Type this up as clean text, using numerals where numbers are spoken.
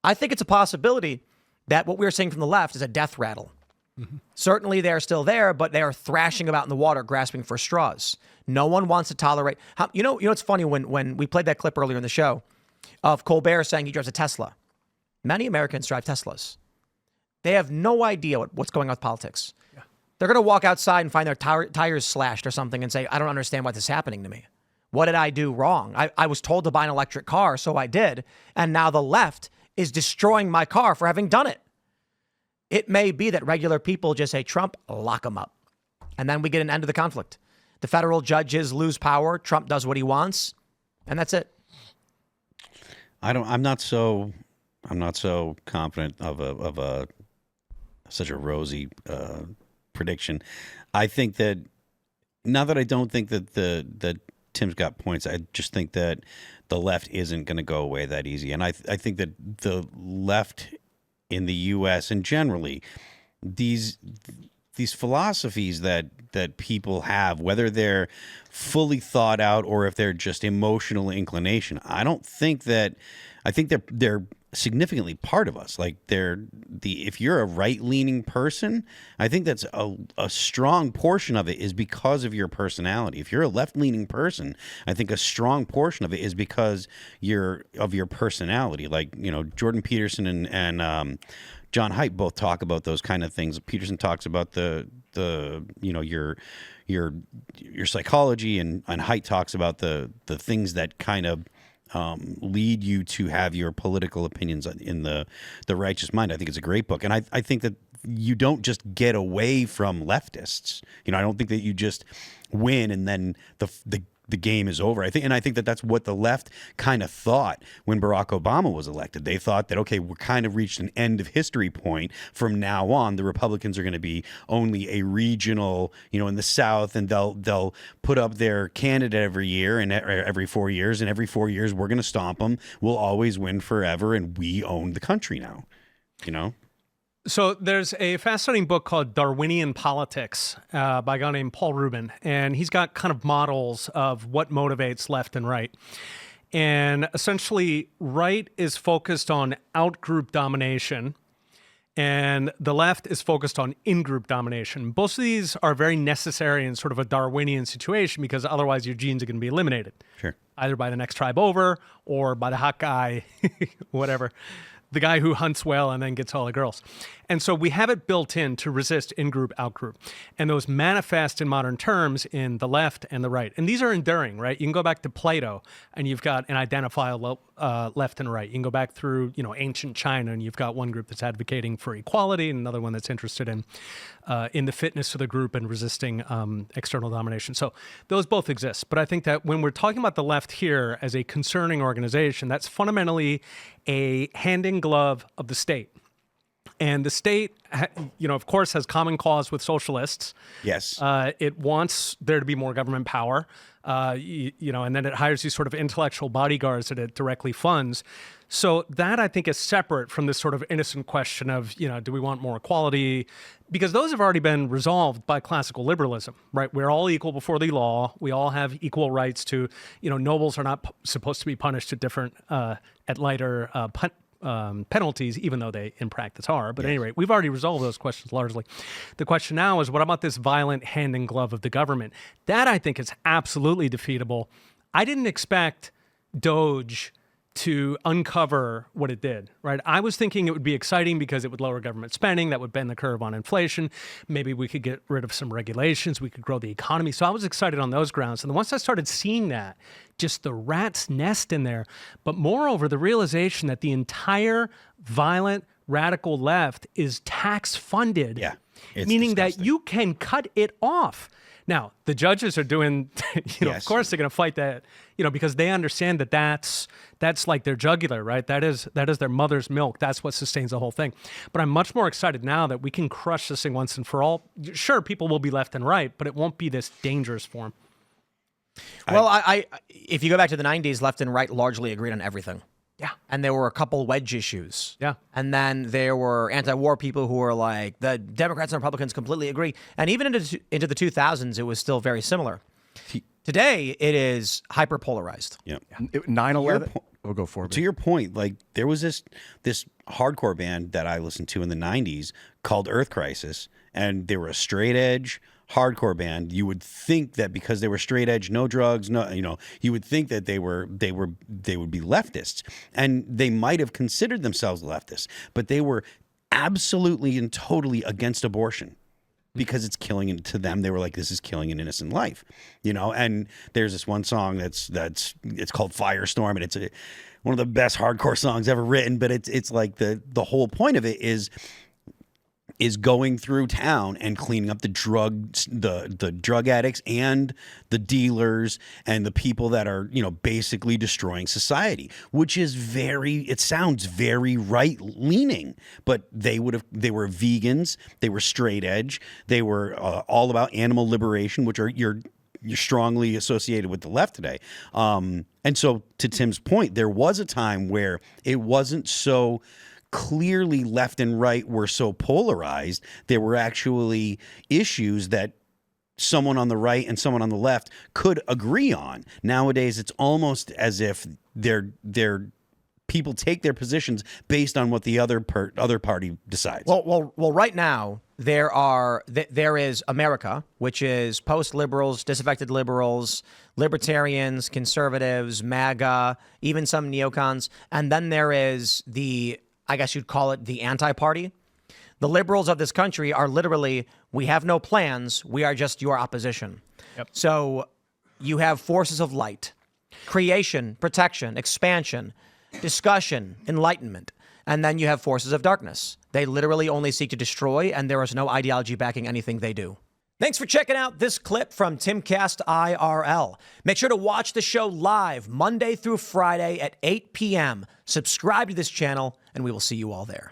I think it's a possibility that what we're seeing from the left is a death rattle. Mm-hmm. Certainly they're still there, but they are thrashing about in the water, grasping for straws. No one wants to tolerate. You know, it's funny when we played that clip earlier in the show of Colbert saying he drives a Tesla. Many Americans drive Teslas. They have no idea what's going on with politics. Yeah. They're going to walk outside and find their tires slashed or something and say, I don't understand why this is happening to me. What did I do wrong? I was told to buy an electric car, so I did. And now the left is destroying my car for having done it. It may be that regular people just say, Trump, lock him up. And then we get an end to the conflict. The federal judges lose power. Trump does what he wants. And that's it. I'm not so confident of such a rosy prediction. I think that not that I don't think that Tim's got points. I just think that the left isn't going to go away that easy. And I think that the left in the U.S. and generally these philosophies that people have, whether they're fully thought out or if they're just emotional inclination, I think they're significantly part of us. Like if you're a right-leaning person, I think that's a strong portion of it is because of your personality. If you're a left-leaning person, I think a strong portion of it is because of your personality. Like, you know, Jordan Peterson and John Haidt both talk about those kind of things. Peterson talks about the you know, your psychology, and Haidt talks about the things that kind of lead you to have your political opinions in the Righteous Mind. I think it's a great book. And I think that you don't just get away from leftists. You know, I don't think that you just win and then the game is over. I think that that's what the left kind of thought when Barack Obama was elected. They thought that, okay, we're kind of reached an end of history point. From now on, the Republicans are going to be only a regional, you know, in the South, and they'll put up their candidate every year and every 4 years, and every 4 years we're going to stomp them. We'll always win forever, and we own the country now, you know? So there's a fascinating book called Darwinian Politics by a guy named Paul Rubin, and he's got kind of models of what motivates left and right. And essentially, right is focused on out-group domination, and the left is focused on in-group domination. Both of these are very necessary in sort of a Darwinian situation, because otherwise your genes are going to be eliminated. Sure. Either by the next tribe over or by the hot guy, whatever. The guy who hunts well and then gets all the girls. And so we have it built in to resist in-group, out-group. And those manifest in modern terms in the left and the right. And these are enduring, right? You can go back to Plato and you've got an identifiable left and right. You can go back through, you know, ancient China and you've got one group that's advocating for equality and another one that's interested in the fitness of the group and resisting external domination. So those both exist. But I think that when we're talking about the left here as a concerning organization, that's fundamentally a hand in glove of the state. And the state, you know, of course, has common cause with socialists. Yes. It wants there to be more government power, you know, and then it hires these sort of intellectual bodyguards that it directly funds. So that, I think, is separate from this sort of innocent question of, you know, do we want more equality? Because those have already been resolved by classical liberalism, right? We're all equal before the law. We all have equal rights to, you know, nobles are not supposed to be punished at lighter penalties, even though they in practice are. But at any rate, we've already resolved those questions largely. The question now is, what about this violent hand in glove of the government? That, I think, is absolutely defeatable. I didn't expect Doge to uncover what it did, right? I was thinking it would be exciting because it would lower government spending, that would bend the curve on inflation. Maybe we could get rid of some regulations, we could grow the economy. So I was excited on those grounds. And once I started seeing that, just the rat's nest in there, but moreover, the realization that the entire violent radical left is tax funded, meaning that you can cut it off. Now, the judges are doing, you know, of course they're going to fight that, you know, because they understand that that's like their jugular, right? That is their mother's milk. That's what sustains the whole thing. But I'm much more excited now that we can crush this thing once and for all. Sure, people will be left and right, but it won't be this dangerous form. Well, if you go back to the 90s, left and right largely agreed on everything. Yeah. And there were a couple wedge issues. Yeah. And then there were anti-war people who were like, the Democrats and Republicans completely agree. And even into the 2000s, it was still very similar. Today, it is hyper-polarized. Yeah. 9/11. We'll go for To your point, like there was this hardcore band that I listened to in the 90s called Earth Crisis, and they were a straight edge hardcore band. You would think that because they were straight edge, no drugs, no, you would think that they would be leftists, and they might have considered themselves leftists, but they were absolutely and totally against abortion. Because it's killing it to them. They were like, this is killing an innocent life, and there's this one song it's called Firestorm, and it's one of the best hardcore songs ever written, but it's like the whole point of it is going through town and cleaning up the drug addicts and the dealers and the people that are, basically destroying society, which is it sounds very right leaning, but they were vegans. They were straight edge. They were all about animal liberation, which you're strongly associated with the left today. And so to Tim's point, there was a time where it wasn't so clearly left and right were so polarized. There were actually issues that someone on the right and someone on the left could agree on. Nowadays, it's almost as if they're people take their positions based on what the other party decides. Well, right now there is America, which is post-liberals, disaffected liberals, libertarians, conservatives, MAGA, even some neocons, and then there is I guess you'd call it the anti-party. The liberals of this country are literally, we have no plans, we are just your opposition. Yep. So you have forces of light, creation, protection, expansion, discussion, enlightenment, and then you have forces of darkness. They literally only seek to destroy, and there is no ideology backing anything they do. Thanks for checking out this clip from Timcast IRL. Make sure to watch the show live Monday through Friday at 8 p.m. Subscribe to this channel, and we will see you all there.